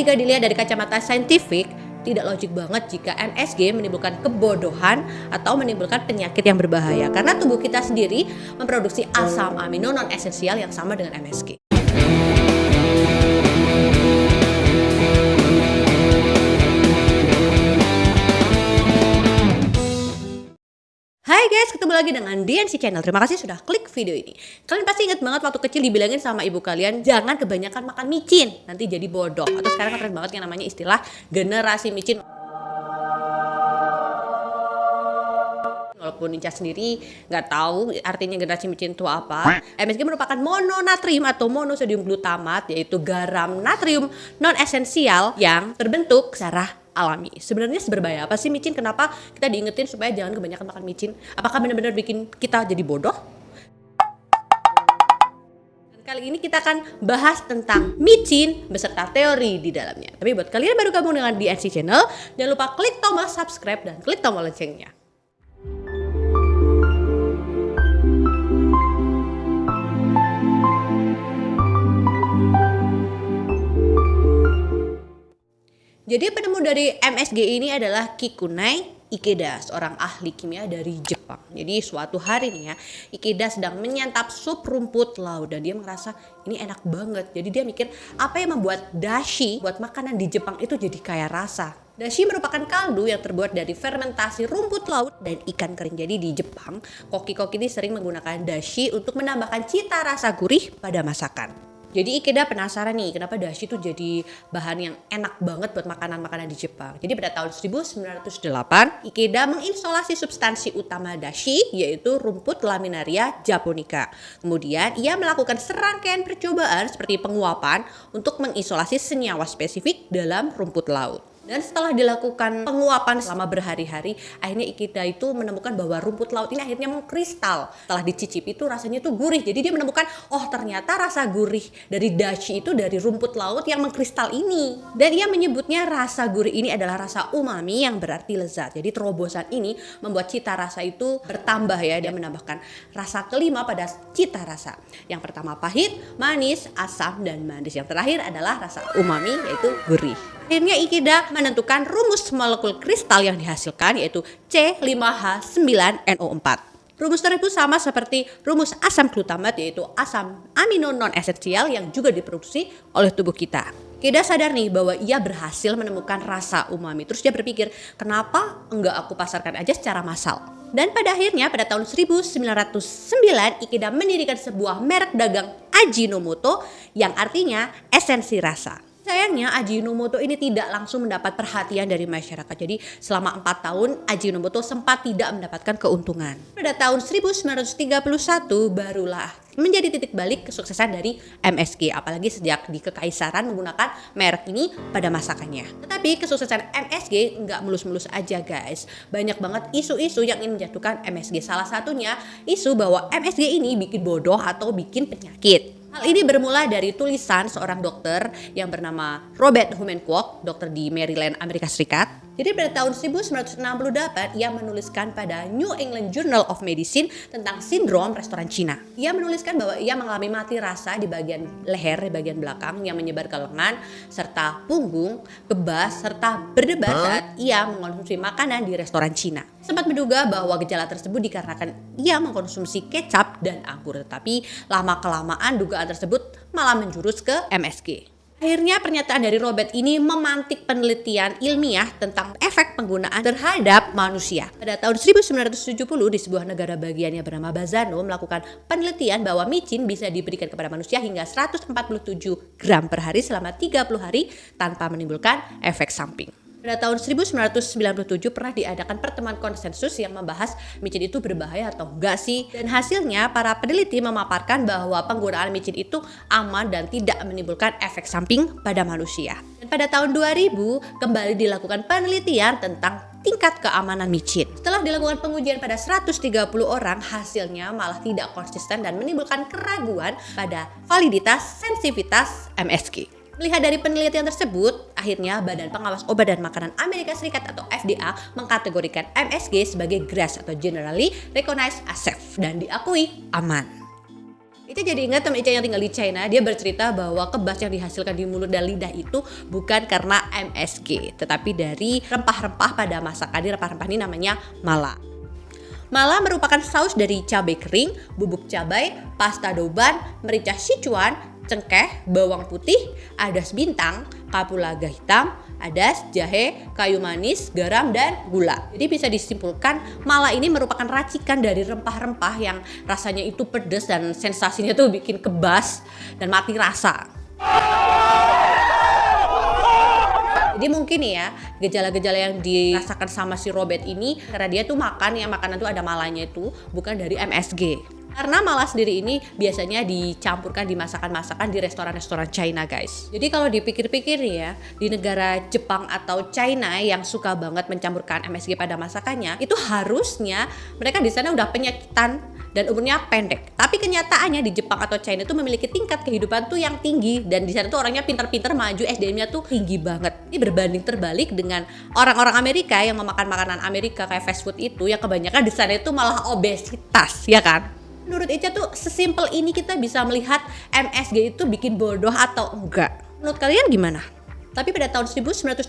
jika dilihat dari kacamata saintifik, tidak logik banget jika MSG menimbulkan kebodohan atau menimbulkan penyakit yang berbahaya karena tubuh kita sendiri memproduksi asam amino non esensial yang sama dengan MSG. Hai guys, ketemu lagi dengan DNC Channel. Terima kasih sudah klik video ini. Kalian pasti ingat banget waktu kecil dibilangin sama ibu kalian jangan kebanyakan makan micin, nanti jadi bodoh. Atau sekarang keren banget yang namanya istilah generasi micin. Walaupun Inca sendiri nggak tahu artinya generasi micin itu apa. MSG merupakan mononatrium atau monosodium glutamat, yaitu garam natrium non esensial yang terbentuk secara alami. Sebenarnya seberbahaya apa sih micin? Kenapa kita diingetin supaya jangan kebanyakan makan micin? Apakah benar-benar bikin kita jadi bodoh? Dan kali ini kita akan bahas tentang micin beserta teori di dalamnya. Tapi buat kalian yang baru gabung dengan DNC Channel, jangan lupa klik tombol subscribe dan klik tombol loncengnya. Jadi penemu dari MSG ini adalah Kikunai Ikeda, seorang ahli kimia dari Jepang. Jadi suatu hari nih ya, Ikeda sedang menyantap sup rumput laut dan dia merasa ini enak banget. Jadi dia mikir apa yang membuat dashi buat makanan di Jepang itu jadi kaya rasa. Dashi merupakan kaldu yang terbuat dari fermentasi rumput laut dan ikan kering. Jadi di Jepang, koki-koki ini sering menggunakan dashi untuk menambahkan cita rasa gurih pada masakan. Jadi Ikeda penasaran nih kenapa dashi itu jadi bahan yang enak banget buat makanan-makanan di Jepang. Jadi pada tahun 1908 Ikeda menginstalasi substansi utama dashi yaitu rumput Laminaria japonica. Kemudian ia melakukan serangkaian percobaan seperti penguapan untuk mengisolasi senyawa spesifik dalam rumput laut. Dan setelah dilakukan penguapan selama berhari-hari, akhirnya Ikeda itu menemukan bahwa rumput laut ini akhirnya mengkristal. Setelah dicicip itu rasanya itu gurih. Jadi dia menemukan, oh ternyata rasa gurih dari dashi itu dari rumput laut yang mengkristal ini. Dan ia menyebutnya rasa gurih ini adalah rasa umami yang berarti lezat. Jadi terobosan ini membuat cita rasa itu bertambah ya. Dia menambahkan rasa kelima pada cita rasa. Yang pertama pahit, manis, asam, dan manis. Yang terakhir adalah rasa umami yaitu gurih. Akhirnya Ikeda menentukan rumus molekul kristal yang dihasilkan yaitu C5H9NO4. Rumus tersebut sama seperti rumus asam glutamat yaitu asam amino non esensial yang juga diproduksi oleh tubuh kita. Ikeda sadar nih bahwa ia berhasil menemukan rasa umami. Terus dia berpikir, kenapa enggak aku pasarkan aja secara massal? Dan pada akhirnya pada tahun 1909 Ikeda mendirikan sebuah merek dagang Ajinomoto yang artinya esensi rasa. Sayangnya Ajinomoto ini tidak langsung mendapat perhatian dari masyarakat. Jadi selama 4 tahun Ajinomoto sempat tidak mendapatkan keuntungan. Pada tahun 1931 barulah menjadi titik balik kesuksesan dari MSG. Apalagi sejak di Kekaisaran menggunakan merek ini pada masakannya. Tetapi kesuksesan MSG nggak mulus-mulus aja guys. Banyak banget isu-isu yang ingin menjatuhkan MSG. Salah satunya isu bahwa MSG ini bikin bodoh atau bikin penyakit. Hal ini bermula dari tulisan seorang dokter yang bernama Robert Humenkwok, dokter di Maryland, Amerika Serikat. Jadi pada tahun 1968 ia menuliskan pada New England Journal of Medicine tentang sindrom restoran Cina. Ia menuliskan bahwa ia mengalami mati rasa di bagian leher, di bagian belakang yang menyebar ke lengan, serta punggung, kebas, serta berdebar saat ia mengkonsumsi makanan di restoran Cina. Sempat menduga bahwa gejala tersebut dikarenakan ia mengkonsumsi kecap dan anggur, tetapi lama-kelamaan dugaan tersebut malah menjurus ke MSG. Akhirnya pernyataan dari Robert ini memantik penelitian ilmiah tentang efek penggunaan terhadap manusia. Pada tahun 1970 di sebuah negara bagiannya bernama Bazano melakukan penelitian bahwa micin bisa diberikan kepada manusia hingga 147 gram per hari selama 30 hari tanpa menimbulkan efek samping. Pada tahun 1997 pernah diadakan pertemuan konsensus yang membahas micin itu berbahaya atau enggak sih. Dan hasilnya para peneliti memaparkan bahwa penggunaan micin itu aman dan tidak menimbulkan efek samping pada manusia. Dan pada tahun 2000 kembali dilakukan penelitian tentang tingkat keamanan micin. Setelah dilakukan pengujian pada 130 orang, hasilnya malah tidak konsisten dan menimbulkan keraguan pada validitas sensitivitas MSG. Melihat dari penelitian tersebut, akhirnya Badan Pengawas Obat dan Makanan Amerika Serikat atau FDA mengkategorikan MSG sebagai GRAS atau Generally Recognized as Safe dan diakui aman. Ica jadi ingat teman Ica yang tinggal di China, dia bercerita bahwa kebas yang dihasilkan di mulut dan lidah itu bukan karena MSG, tetapi dari rempah-rempah pada masakan. Rempah-rempah ini namanya mala. Mala merupakan saus dari cabai kering, bubuk cabai, pasta douban, merica Sichuan, cengkeh, bawang putih, adas bintang, kapulaga hitam, adas, jahe, kayu manis, garam, dan gula. Jadi bisa disimpulkan mala ini merupakan racikan dari rempah-rempah yang rasanya itu pedas dan sensasinya tuh bikin kebas dan mati rasa. Jadi mungkin ya gejala-gejala yang dirasakan sama si Robert ini karena dia tuh makan yang makanan tuh ada malanya itu bukan dari MSG. Karena mala sendiri ini biasanya dicampurkan di masakan-masakan di restoran-restoran China guys. Jadi kalau dipikir-pikir ya, di negara Jepang atau China yang suka banget mencampurkan MSG pada masakannya, itu harusnya mereka di sana udah penyakitan dan umurnya pendek. Tapi kenyataannya di Jepang atau China itu memiliki tingkat kehidupan tuh yang tinggi dan di sana tuh orangnya pintar-pintar maju, SDM-nya tuh tinggi banget. Ini berbanding terbalik dengan orang-orang Amerika yang memakan makanan Amerika kayak fast food itu yang kebanyakan di sana itu malah obesitas, ya kan? Menurut Ica tuh sesimpel ini kita bisa melihat MSG itu bikin bodoh atau enggak. Menurut kalian gimana? Tapi pada tahun 1986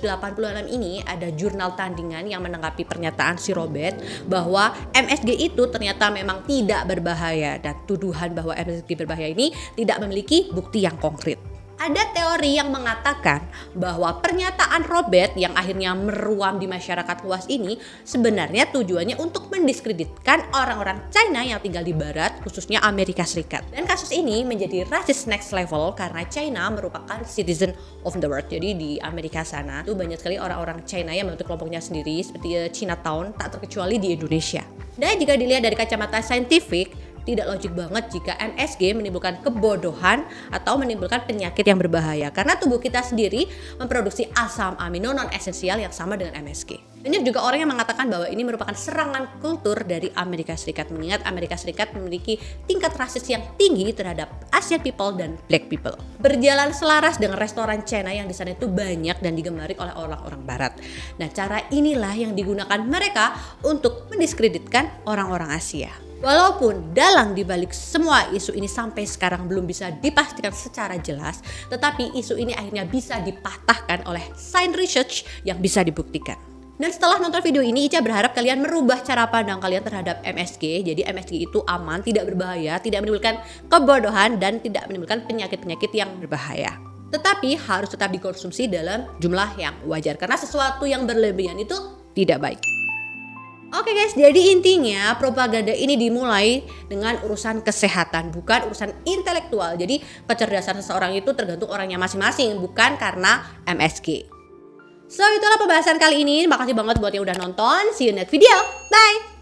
ini ada jurnal tandingan yang menanggapi pernyataan si Robert bahwa MSG itu ternyata memang tidak berbahaya dan tuduhan bahwa MSG berbahaya ini tidak memiliki bukti yang konkret. Ada teori yang mengatakan bahwa pernyataan Robert yang akhirnya meruam di masyarakat luas ini sebenarnya tujuannya untuk mendiskreditkan orang-orang China yang tinggal di barat, khususnya Amerika Serikat. Dan kasus ini menjadi rasis next level karena China merupakan citizen of the world. Jadi di Amerika sana tuh banyak sekali orang-orang China yang membentuk kelompoknya sendiri seperti Chinatown, tak terkecuali di Indonesia. Dan jika dilihat dari kacamata saintifik, tidak logik banget jika MSG menimbulkan kebodohan atau menimbulkan penyakit yang berbahaya karena tubuh kita sendiri memproduksi asam amino non esensial yang sama dengan MSG. Banyak juga orang yang mengatakan bahwa ini merupakan serangan kultur dari Amerika Serikat, mengingat Amerika Serikat memiliki tingkat rasis yang tinggi terhadap Asian people dan Black people. Berjalan selaras dengan restoran China yang di sana itu banyak dan digemari oleh orang-orang barat. Nah, cara inilah yang digunakan mereka untuk mendiskreditkan orang-orang Asia. Walaupun dalang dibalik semua isu ini sampai sekarang belum bisa dipastikan secara jelas, tetapi isu ini akhirnya bisa dipatahkan oleh science research yang bisa dibuktikan. Dan setelah nonton video ini, Ica berharap kalian merubah cara pandang kalian terhadap MSG. Jadi MSG itu aman, tidak berbahaya, tidak menimbulkan kebodohan, dan tidak menimbulkan penyakit-penyakit yang berbahaya. Tetapi harus tetap dikonsumsi dalam jumlah yang wajar, karena sesuatu yang berlebihan itu tidak baik. Oke guys, jadi intinya propaganda ini dimulai dengan urusan kesehatan, bukan urusan intelektual. Jadi kecerdasan seseorang itu tergantung orangnya masing-masing, bukan karena MSG. So itulah pembahasan kali ini. Makasih banget buat yang udah nonton. See you next video. Bye!